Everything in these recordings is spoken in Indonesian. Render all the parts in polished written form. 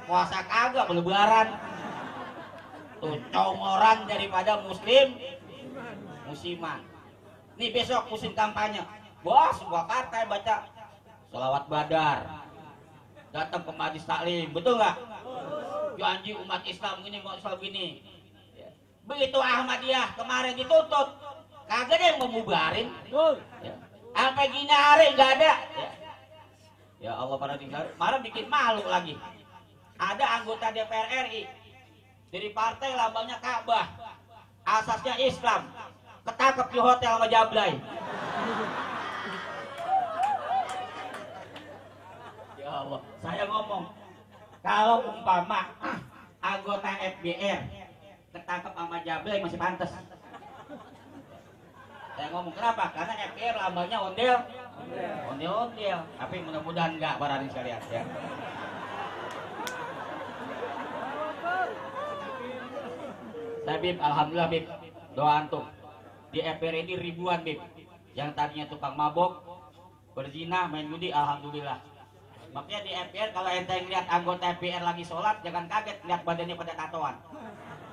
puasa kagak berlebaran. Tuh congoran daripada musiman. Nih besok musim kampanye. Bos, gua partai baca sholawat badar. Datang ke majlis taklim, betul nggak? Janji umat Islam gini, umat Islam gini. Begitu Ahmadiyah kemarin dituntut, kagak ada yang membubarin. Ya. Sampai gini hari nggak ada. Ya Allah, para tinggal, malah bikin malu lagi. Ada anggota DPR RI dari partai lambangnya Ka'bah, asasnya Islam, ketangkep di hotel sama Jablay. Ya Allah, saya ngomong, kalau umpama anggota FBR ketangkep sama Jablay masih pantas. Saya ngomong kenapa? Karena FBR lambangnya ondel. Tapi mudah-mudahan enggak, para hadirin sekalian ya. Saya Bib, alhamdulillah Bib, doa antum. Di FBR ini ribuan Bib, yang tadinya tukang mabok, berzina, main judi, alhamdulillah. Makanya di FBR kalau ente ngeliat anggota FBR lagi sholat, jangan kaget lihat badannya pada tatoan.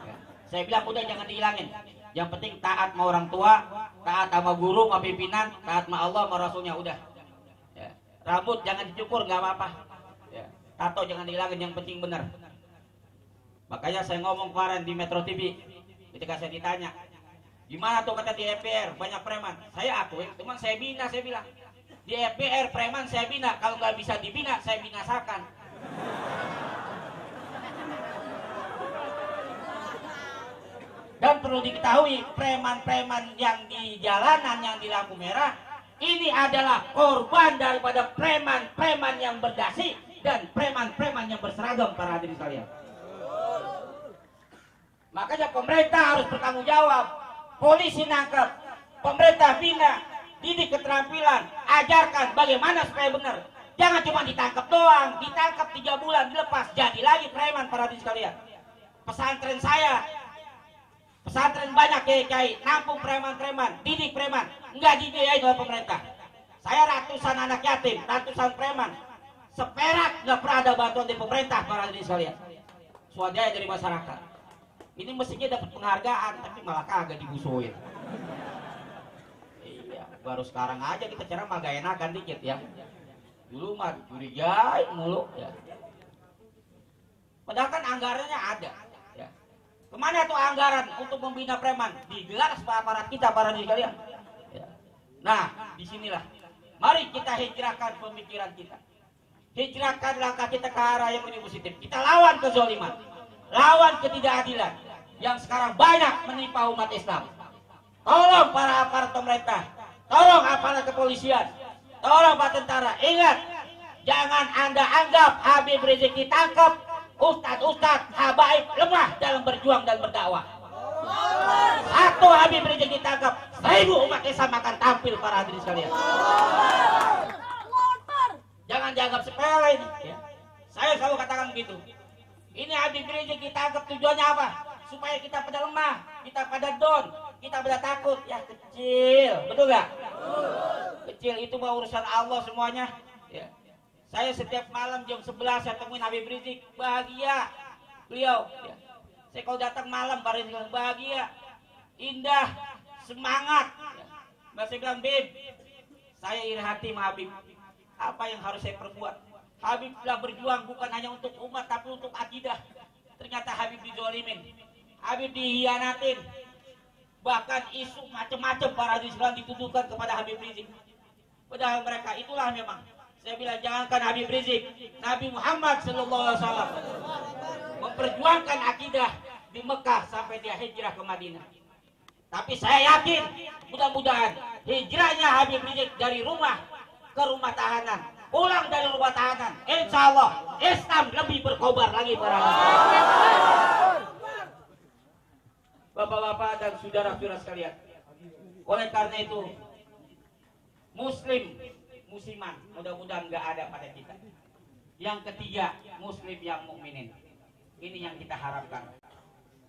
Ya. Saya bilang udah jangan dihilangin. Yang penting taat sama orang tua, taat sama guru, sama pimpinan, taat sama Allah, sama Rasulnya, udah. Ya. Rambut jangan dicukur, nggak apa-apa. Ya. Tato jangan dihilangin, yang penting benar. Makanya saya ngomong kemarin di Metro TV, ketika saya ditanya, gimana tuh kata di FBR banyak preman? Saya akui, cuman saya bina, saya bilang. Di FBR preman saya bina, kalau nggak bisa dibina, saya binasakan. Dan perlu diketahui, preman-preman yang di jalanan, yang di lampu merah, ini adalah korban daripada preman-preman yang berdasi dan preman-preman yang berseragam, para hadirin sekalian. Makanya pemerintah harus bertanggung jawab. Polisi nangkep, pemerintah bina, didik keterampilan, ajarkan bagaimana supaya benar. Jangan cuma ditangkap doang, ditangkap 3 bulan, dilepas, jadi lagi preman, para hadirin sekalian. Pesantren saya, pesantren banyak kiai, nampung preman-preman, didik preman, enggak dibiayain oleh pemerintah. Saya ratusan anak yatim, ratusan preman, seperak nggak pernah ada bantuan dari pemerintah, para hadirin sekalian. Swadaya dari masyarakat. Ini mestinya dapat penghargaan, tapi malah kagak dibusuhin. Iya, baru sekarang aja kita cara mah gak enakan dikit ya. Dulu mah curigai mulu ya. Padahal kan anggarannya ada. Ya. Kemana tuh anggaran untuk membina preman? Digelar sama aparat kita, para hadirin sekalian. Ya. Nah, disinilah. Mari kita hijrahkan pemikiran kita. Hijrahkan langkah kita ke arah yang lebih positif. Kita lawan kezaliman, lawan ketidakadilan yang sekarang banyak menimpa umat Islam. Tolong para aparat pemerintah, tolong aparat kepolisian, tolong Pak Tentara, ingat, jangan Anda anggap Habib Rizik ditangkap, ustadz-ustadz habaib lemah dalam berjuang dan berdakwah. Satu Habib Rizik ditangkap, 1000 umat Islam akan tampil, para hadirin sekalian. Jangan dianggap sepele ini. Ya. Saya selalu katakan begitu. Ini Habib Rizik ditangkap tujuannya apa? Supaya kita pada lemah, kita pada down, kita pada takut. Ya kecil, betul gak? Kecil itu mah urusan Allah semuanya. Ya. Saya setiap malam jam 11 saya temuin Habib Rizik, bahagia beliau. Ya. Saya kalau datang malam bahagia, indah, semangat. Ya. Saya bilang, Bib, saya iri hati sama Habib. Apa yang harus saya perbuat? Habib telah berjuang bukan hanya untuk umat, tapi untuk akidah. Ternyata Habib dizolimin, Habib dihianatin, bahkan isu macam-macam para hadirin dituduhkan kepada Habib Rizik. Padahal mereka itulah memang. Saya bilang jangankan Habib Rizik, Nabi Muhammad SAW memperjuangkan akidah di Mekah sampai dia hijrah ke Madinah. Tapi saya yakin, mudah-mudahan hijrahnya Habib Rizik dari rumah ke rumah tahanan, pulang dari rumah tahanan, insya Allah Islam lebih berkobar lagi, para Bapak-bapak dan saudara-saudara sekalian. Oleh karena itu, muslim, musliman, mudah-mudahan nggak ada pada kita. Yang ketiga, muslim yang mukminin. Ini yang kita harapkan.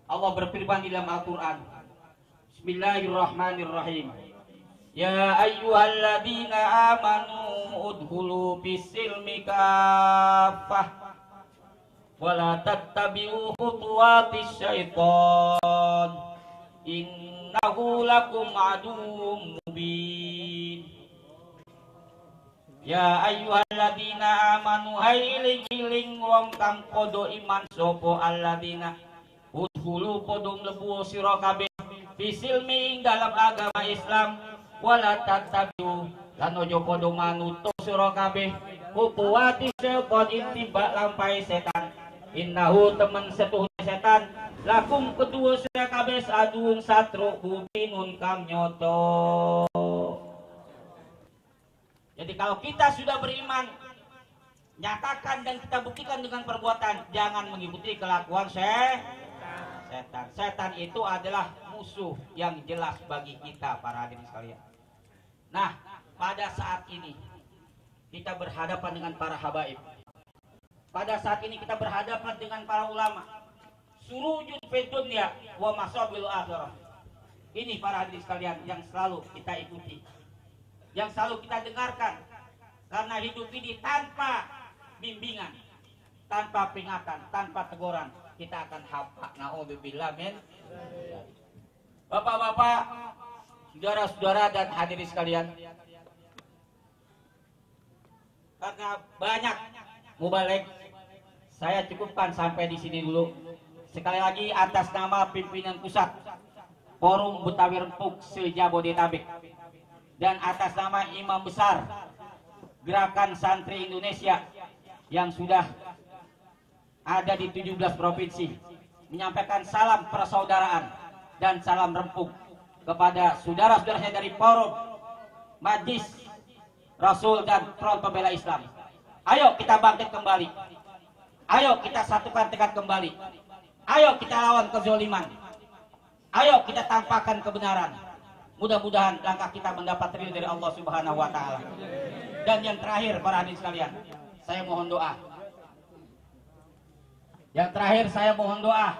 Allah berfirman di dalam Al-Quran, Bismillahirrahmanirrahim. Ya ayyuhalladzina amanu udkhulu fis-silmi kaffah wala tattabi'u khutuwatis syaitan innahu lakum aduwwum mubin. Ya ayyuhalladzina amanu iling wong kang padha iman sapa alladzina udkhulu padha mlebu sira kabeh fisilmi ing dalam agama Islam wala tattabi'u lan aja padha manut sira kabeh khutuwati syaitan intibak lampai setan innahu temen setuhnya setan lakum kedua sira kabeh aduung satru mubinun kang nyoto. Jadi kalau kita sudah beriman, nyatakan dan kita buktikan dengan perbuatan, jangan mengikuti kelakuan setan. Setan itu adalah musuh yang jelas bagi kita para hadirin sekalian. Nah, pada saat ini kita berhadapan dengan para habaib. Pada saat ini kita berhadapan dengan para ulama. Surujud fid dunya wa masabil akhirah. Ini para hadirin sekalian yang selalu kita ikuti, yang selalu kita dengarkan, karena hidup ini tanpa bimbingan, tanpa peringatan, tanpa teguran, kita akan hafal. Naudzubillah min. Bapak-bapak, saudara-saudara dan hadirin sekalian, karena banyak mubalek, saya cukupkan sampai di sini dulu. Sekali lagi atas nama pimpinan pusat Forum Betawi Rempuk se-Jabodetabek dan atas nama Imam Besar Gerakan Santri Indonesia yang sudah ada di 17 provinsi, menyampaikan salam persaudaraan dan salam rempuk kepada saudara-saudaranya dari Forum Majlis Rasul dan Front Pembela Islam. Ayo kita bangkit kembali, ayo kita satukan tekad kembali, ayo kita lawan kezoliman, ayo kita tampakkan kebenaran. Mudah-mudahan langkah kita mendapat ridho dari Allah Subhanahu wa taala. Dan yang terakhir para hadirin sekalian, saya mohon doa. Yang terakhir saya mohon doa.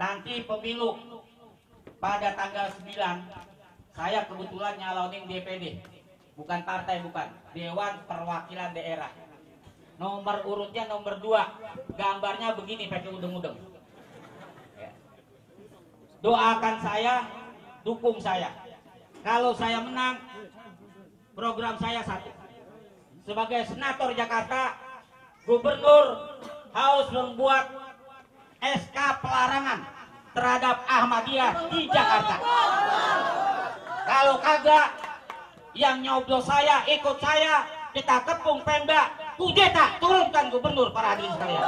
Nanti pemilu pada tanggal 9, saya kebetulan nyalonin DPD. Bukan partai, bukan. Dewan Perwakilan Daerah. Nomor urutnya nomor 2. Gambarnya begini pakai udeng-udeng. Doakan saya, dukung saya. Kalau saya menang, program saya satu. Sebagai senator Jakarta, gubernur harus membuat SK pelarangan terhadap Ahmadiyah di Jakarta. Kalau kagak, yang nyoblos saya, ikut saya, kita kepung Pemda, kudeta, turunkan gubernur para hadirin sekalian.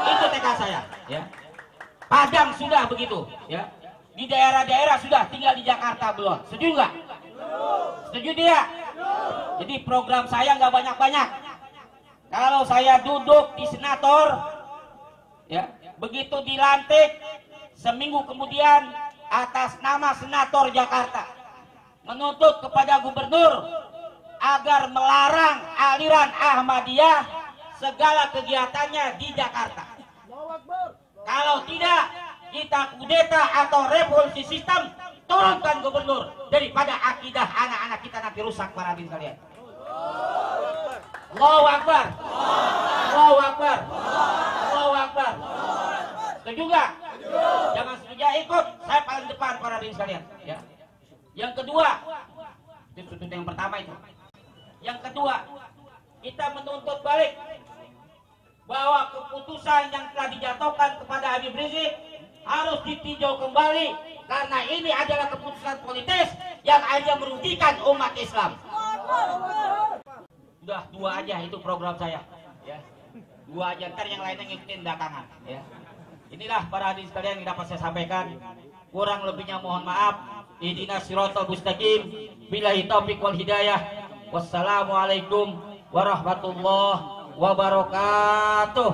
Itu tekad saya. Ya. Padang sudah begitu. Ya. Di daerah-daerah sudah, tinggal di Jakarta belum. Setuju nggak? Setuju dia? Jadi program saya nggak banyak-banyak. Kalau saya duduk di senator, ya, begitu dilantik, seminggu kemudian atas nama senator Jakarta menuntut kepada gubernur agar melarang aliran Ahmadiyah segala kegiatannya di Jakarta. Kalau tidak, kita kudeta atau revolusi sistem, turunkan gubernur daripada akidah anak-anak kita nanti rusak para hadirin sekalian. Allahu Akbar. Allahu Akbar. Allahu Akbar. Setuju nggak? Jangan sengaja ikut, saya paling depan para hadirin sekalian. Ya. Yang kedua, itu sudut yang pertama itu. Yang kedua, kita menuntut balik bahwa keputusan yang telah dijatuhkan kepada Habib Rizik harus ditinjau kembali, karena ini adalah keputusan politis yang hanya merugikan umat Islam. Udah dua aja itu program saya, ya. Dua aja, ntar yang lainnya ngikutin belakangan, ya. Inilah para hadirin sekalian yang dapat saya sampaikan. Kurang lebihnya mohon maaf. Ihdinas siratal mustaqim. Billahi taufiq wal hidayah. Wassalamualaikum warahmatullahi wabarakatuh.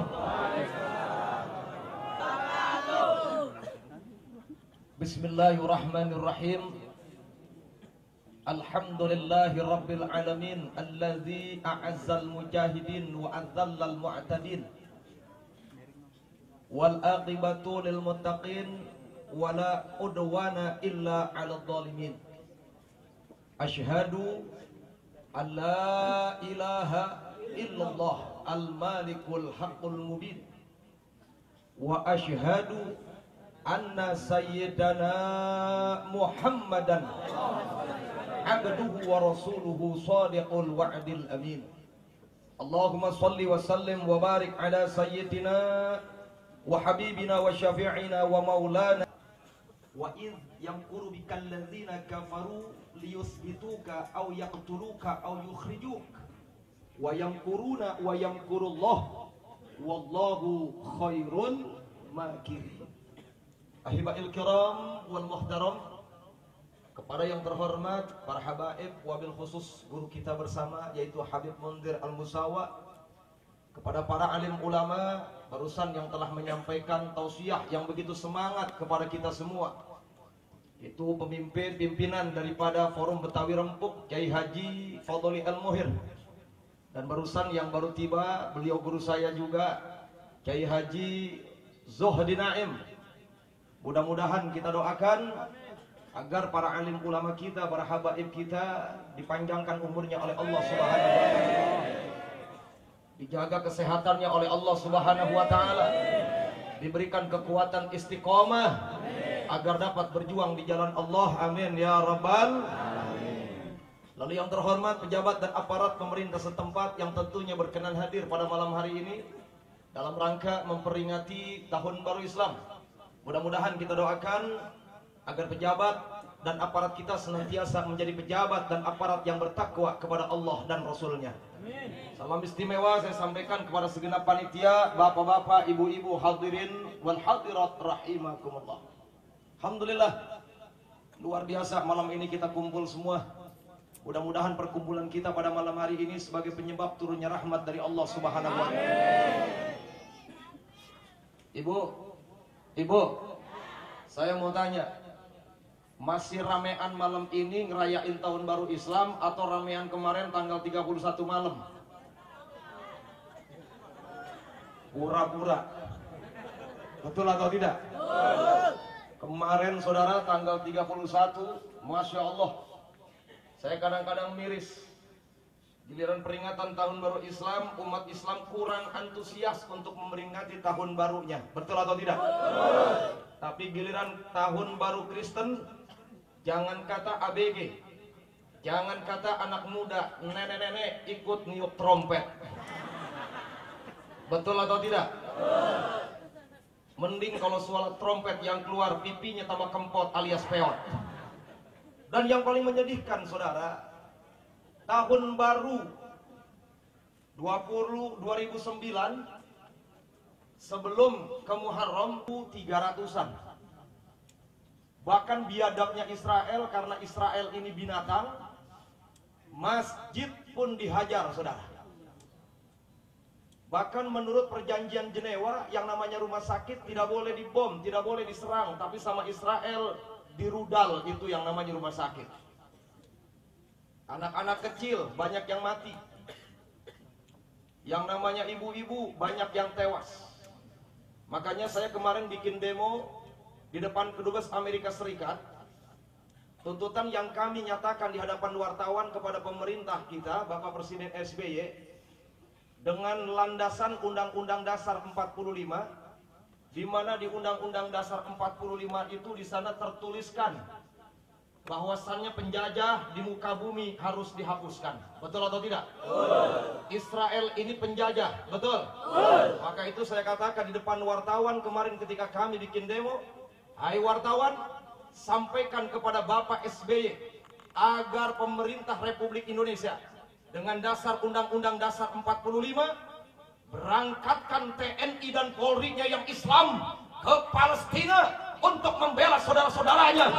Bismillahirrahmanirrahim. Alhamdulillahi rabbil alamin alladzi a'azzal mujahidin wa adzallal mu'tadin wal aqibatu lil muttaqin wala udwana illa 'alal zalimin. Asyhadu an la ilaha illallah al-malikul haqqul mubin. Wa asyhadu anna sayyidana Muhammadan abduhu wa rasuluhu sadiqul wa'dil amin. Allahumma salli wa sallim wa barik ala sayyidina wa habibina wa syafi'ina wa maulana. Wa idh yamkuru bikal ladzina kafaru liyusbituka aw yaqtuluka aw yukhrijuka wa yamkuruna wa yamkurullah wallahu khairul makirin. Ahibail kiram wal muhtaram, kepada yang terhormat para habaib, wabil khusus guru kita bersama yaitu Habib Munzir Al-Musawa, kepada para alim ulama barusan yang telah menyampaikan tausiah yang begitu semangat kepada kita semua, itu pimpinan daripada Forum Betawi Rempuk Kiai Haji Fadli Al-Muhir, dan barusan yang baru tiba beliau guru saya juga Kiai Haji Zuhdi Naim. Mudah-mudahan kita doakan agar para alim ulama kita, para habaib kita dipanjangkan umurnya oleh Allah Subhanahu wa taala, dijaga kesehatannya oleh Allah Subhanahu wa taala, diberikan kekuatan istiqomah agar dapat berjuang di jalan Allah. Amin ya rabbal alamin. Lalu yang terhormat pejabat dan aparat pemerintah setempat yang tentunya berkenan hadir pada malam hari ini dalam rangka memperingati Tahun Baru Islam. Mudah-mudahan kita doakan agar pejabat dan aparat kita senantiasa menjadi pejabat dan aparat yang bertakwa kepada Allah dan Rasulnya. Salam istimewa saya sampaikan kepada segenap panitia, bapak-bapak, ibu-ibu, hadirin wal hadirat rahimakumullah. Alhamdulillah, luar biasa malam ini kita kumpul semua. Mudah-mudahan perkumpulan kita pada malam hari ini sebagai penyebab turunnya rahmat dari Allah Subhanahu wa taala. Ibu, saya mau tanya, masih ramean malam ini ngerayain Tahun Baru Islam atau ramean kemarin tanggal 31 malam? Pura-pura. Betul atau tidak? Kemarin saudara tanggal 31, Masya Allah, saya kadang-kadang miris. Giliran peringatan Tahun Baru Islam, umat Islam kurang antusias untuk memperingati tahun barunya. Betul atau tidak? Tapi giliran Tahun Baru Kristen, jangan kata ABG, jangan kata anak muda, nenek-nenek ikut niup trompet. Betul atau tidak? Mending kalau suara trompet yang keluar pipinya tambah kempot alias peot. Dan yang paling menyedihkan saudara, Tahun Baru 2009 sebelum ke Muharram 300-an. Bahkan biadabnya Israel, karena Israel ini binatang, masjid pun dihajar saudara. Bahkan menurut perjanjian Jenewa, yang namanya rumah sakit tidak boleh dibom, tidak boleh diserang, tapi sama Israel dirudal, itu yang namanya rumah sakit. Anak-anak kecil banyak yang mati, yang namanya ibu-ibu banyak yang tewas. Makanya saya kemarin bikin demo di depan kedubes Amerika Serikat. Tuntutan yang kami nyatakan di hadapan wartawan kepada pemerintah kita, Bapak Presiden SBY, dengan landasan Undang-Undang Dasar 45, di mana di Undang-Undang Dasar 45 itu di sana tertuliskan bahwasannya penjajah di muka bumi harus dihapuskan. Betul atau tidak? Betul. Israel ini penjajah, betul? Betul. Maka itu saya katakan di depan wartawan kemarin ketika kami bikin demo, hai wartawan, sampaikan kepada Bapak SBY agar pemerintah Republik Indonesia dengan dasar Undang-Undang Dasar 45 berangkatkan TNI dan Polri-nya yang Islam ke Palestina untuk membela saudara-saudaranya.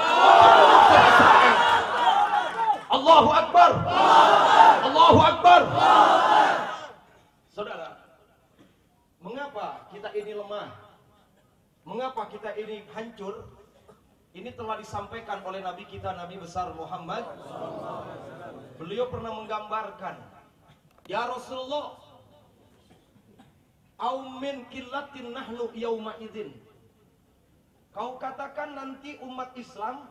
Allahu Akbar. Allahu Akbar. Saudara, mengapa kita ini lemah? Mengapa kita ini hancur? Ini telah disampaikan oleh Nabi kita, Nabi besar Muhammad. Beliau pernah menggambarkan, ya Rasulullah, au min qillatin nahnu yauma idzin. Kau katakan nanti umat Islam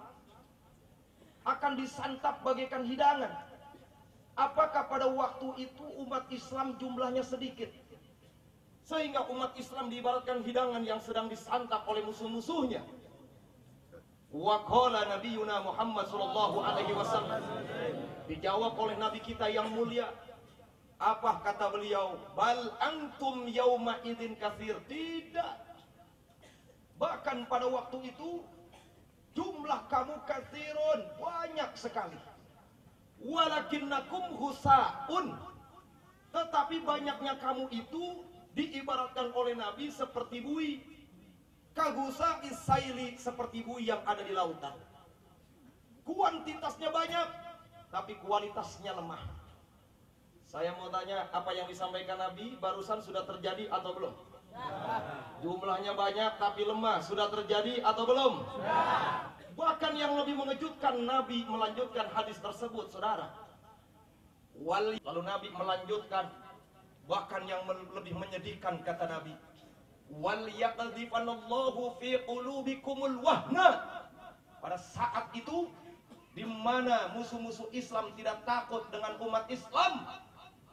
akan disantap bagaikan hidangan. Apakah pada waktu itu umat Islam jumlahnya sedikit? Sehingga umat Islam diibaratkan hidangan yang sedang disantap oleh musuh-musuhnya. Wa qala nabiyuna Muhammad sallallahu alaihi wasallam. Dijawab oleh nabi kita yang mulia. Apa kata beliau? Bal antum yauma idzin katsir. Tidak. Bahkan pada waktu itu jumlah kamu katsirun, banyak sekali. Walakinnakum husaun. Tetapi banyaknya kamu itu diibaratkan oleh Nabi seperti buih. Kagusa isaili, seperti buih yang ada di lautan. Kuantitasnya banyak, tapi kualitasnya lemah. Saya mau tanya, apa yang disampaikan Nabi barusan sudah terjadi atau belum? Jumlahnya banyak tapi lemah, sudah terjadi atau belum? Bahkan yang lebih mengejutkan, Nabi melanjutkan hadis tersebut, saudara. Lalu Nabi melanjutkan, bahkan yang lebih menyedihkan, kata Nabi, wal yaqdhifanallahu fi qulubikumul wahna. Pada saat itu, di mana musuh-musuh Islam tidak takut dengan umat Islam,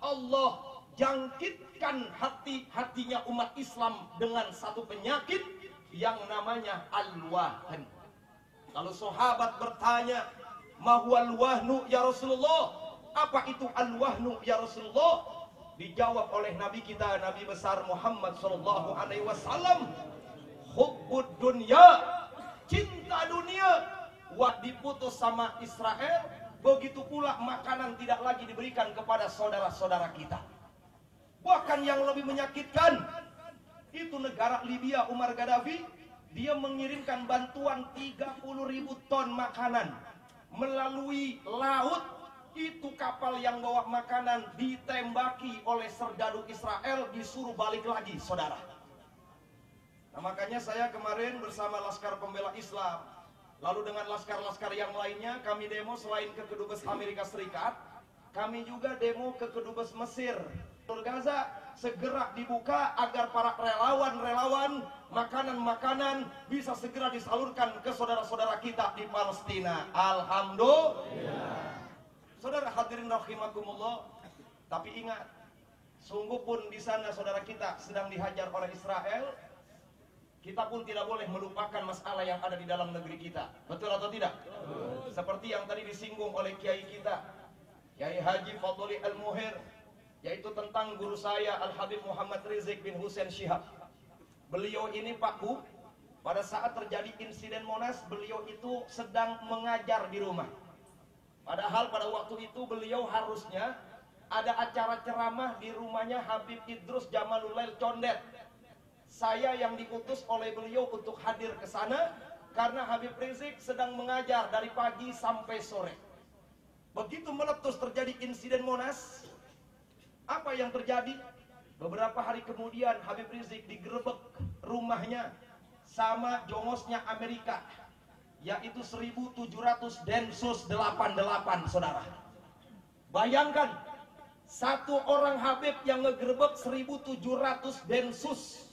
Allah jangkitkan hati-hatinya umat Islam dengan satu penyakit yang namanya al-wahn. Lalu sahabat bertanya, ma huwal wahnu ya Rasulullah? Apa itu al-wahnu ya Rasulullah? Dijawab oleh Nabi kita, Nabi besar Muhammad sallallahu alaihi wasallam, hubbud dunya, cinta dunia. Wah, diputus sama Israel, begitu pula makanan tidak lagi diberikan kepada saudara-saudara kita. Bahkan yang lebih menyakitkan, itu negara Libya, Umar Gaddafi, dia mengirimkan bantuan 30.000 ton makanan melalui laut. Itu kapal yang bawa makanan ditembaki oleh serdadu Israel, disuruh balik lagi, saudara. Nah, makanya saya kemarin bersama Laskar Pembela Islam, lalu dengan laskar-laskar yang lainnya, kami demo selain ke Kedubes Amerika Serikat, kami juga demo ke Kedubes Mesir. Gaza segera dibuka agar para relawan-relawan, makanan-makanan bisa segera disalurkan ke saudara-saudara kita di Palestina. Alhamdulillah. Saudara hadirin rahimakumullah. Tapi ingat, sungguh pun di sana saudara kita sedang dihajar oleh Israel, kita pun tidak boleh melupakan masalah yang ada di dalam negeri kita. Betul atau tidak? Seperti yang tadi disinggung oleh kiai kita, Kiai Haji Fadli Al-Muhir, yaitu tentang guru saya Al-Habib Muhammad Rizik bin Hussein Syihab. Beliau ini Pak Bu, pada saat terjadi insiden Monas, beliau itu sedang mengajar di rumah. Padahal pada waktu itu beliau harusnya ada acara ceramah di rumahnya Habib Idrus Jamalulail Condet. Saya yang diutus oleh beliau untuk hadir ke sana karena Habib Rizik sedang mengajar dari pagi sampai sore. Begitu meletus terjadi insiden Monas, apa yang terjadi? Beberapa hari kemudian Habib Rizik digerebek rumahnya sama jongosnya Amerika, yaitu 1700 Densus 88, saudara. Bayangkan, satu orang Habib yang ngegerebek 1700 Densus.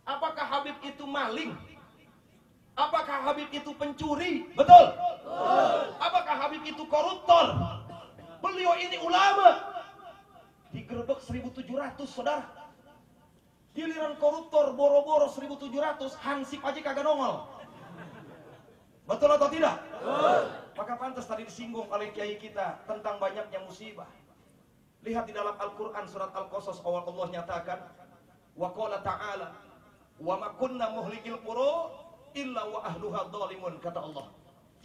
Apakah Habib itu maling? Apakah Habib itu pencuri? Betul. Apakah Habib itu koruptor? Beliau ini ulama. Digerebek 1700, saudara. Giliran koruptor boro-boro 1700, hansip aja kagak nongol. Betul atau tidak? Maka pantas tadi disinggung oleh kiai kita tentang banyaknya musibah. Lihat di dalam Al-Quran surat Al-Qasas, awal Allah nyatakan, wa qala ta'ala, wa ma kunna muhlikil qura illa wa ahluha dhalimun, kata Allah.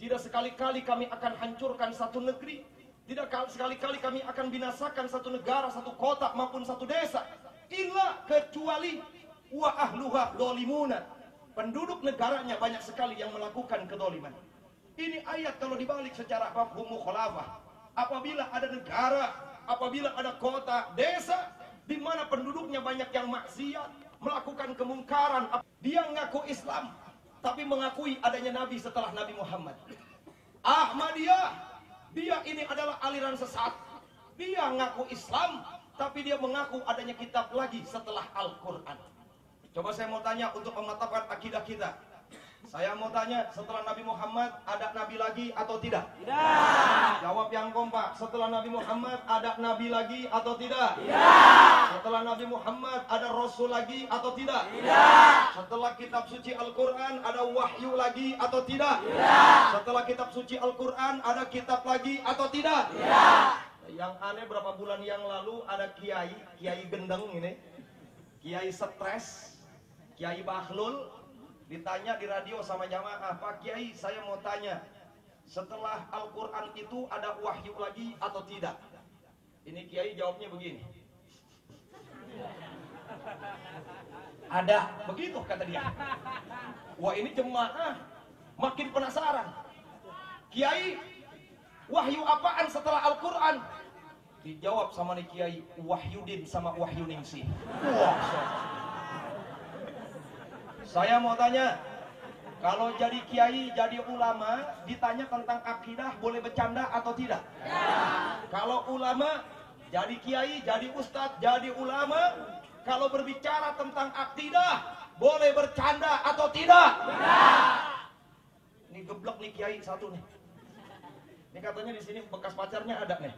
Tidak sekali-kali kami akan hancurkan satu negeri, tidak sekali-kali kami akan binasakan satu negara, satu kota maupun satu desa, illa, kecuali wa ahluha dhalimuna, penduduk negaranya banyak sekali yang melakukan kedoliman. Ini ayat kalau dibalik secara mafhum mukhalafah, apabila ada negara, apabila ada kota, desa di mana penduduknya banyak yang maksiat, melakukan kemungkaran, dia mengaku Islam tapi mengakui adanya Nabi setelah Nabi Muhammad. Ahmadiyah, dia ini adalah aliran sesat. Dia mengaku Islam tapi dia mengaku adanya kitab lagi setelah Al-Quran. Coba saya mau tanya untuk memantapkan akidah kita. Saya mau tanya, setelah Nabi Muhammad ada nabi lagi atau tidak? Tidak. Jawab yang kompak. Setelah Nabi Muhammad ada nabi lagi atau tidak? Tidak. Setelah Nabi Muhammad ada rasul lagi atau tidak? Tidak. Setelah kitab suci Al-Quran ada wahyu lagi atau tidak? Tidak. Setelah kitab suci Al-Quran ada kitab lagi atau tidak? Tidak. Yang aneh berapa bulan yang lalu ada kiai gendeng ini, kiai stres, kiai bahlul, ditanya di radio sama jamaah, Pak Kiai saya mau tanya, setelah Al-Quran itu ada wahyu lagi atau tidak? Ini kiai jawabnya begini, ada, begitu kata dia. Wah ini jemaah makin penasaran, Kiai wahyu apaan setelah Al-Quran? Dijawab sama nih kiai, Wahyudin sama Wahyu Ningsih. Wah, saya mau tanya, kalau jadi kiai, jadi ulama, ditanya tentang akidah, boleh bercanda atau tidak? Ya. Kalau ulama, jadi kiai, jadi ustadz, jadi ulama, kalau berbicara tentang akidah, boleh bercanda atau tidak? Ya. Ini geblek nih kiai satu nih. Ini katanya di sini bekas pacarnya ada nih.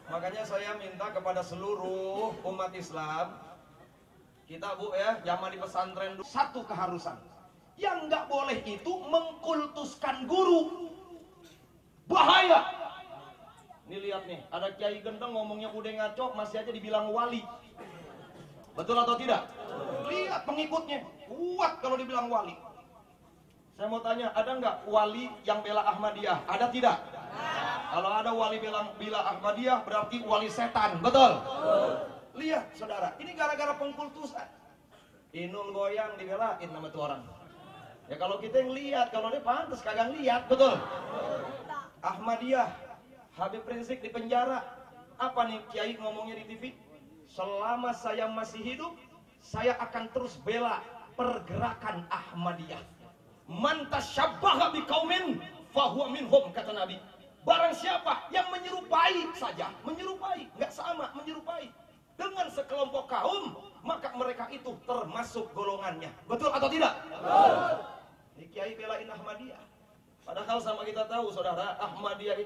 Makanya saya minta kepada seluruh umat Islam, kita Bu ya, zaman di pesantren satu keharusan. Yang nggak boleh itu mengkultuskan guru. Bahaya. Ini lihat nih, ada kiai gendeng ngomongnya udah ngaco, masih aja dibilang wali. Betul atau tidak? Lihat pengikutnya, kuat kalau dibilang wali. Saya mau tanya, ada nggak wali yang bela Ahmadiyah? Ada tidak? Kalau ada wali bela Ahmadiyah berarti wali setan, betul? Lihat saudara, ini gara-gara pengkultusan. Inul goyang dibelain nama tuh orang. Ya kalau kita yang lihat, kalau dia pantas kagak lihat, betul? Ahmadiyah, Habib Rizik di penjara. Apa nih kiai ngomongnya di TV? Selama saya masih hidup, saya akan terus bela pergerakan Ahmadiyah. Man tasyabbaha biqaumin fahuwa minhum, kata Nabi. Barang siapa yang menyerupai saja, menyerupai, nggak sama, menyerupai dengan sekelompok kaum, maka mereka itu termasuk golongannya. Betul atau tidak? Betul. Ini kiai belain Ahmadiyah. Padahal sama kita tahu saudara, Ahmadiyah itu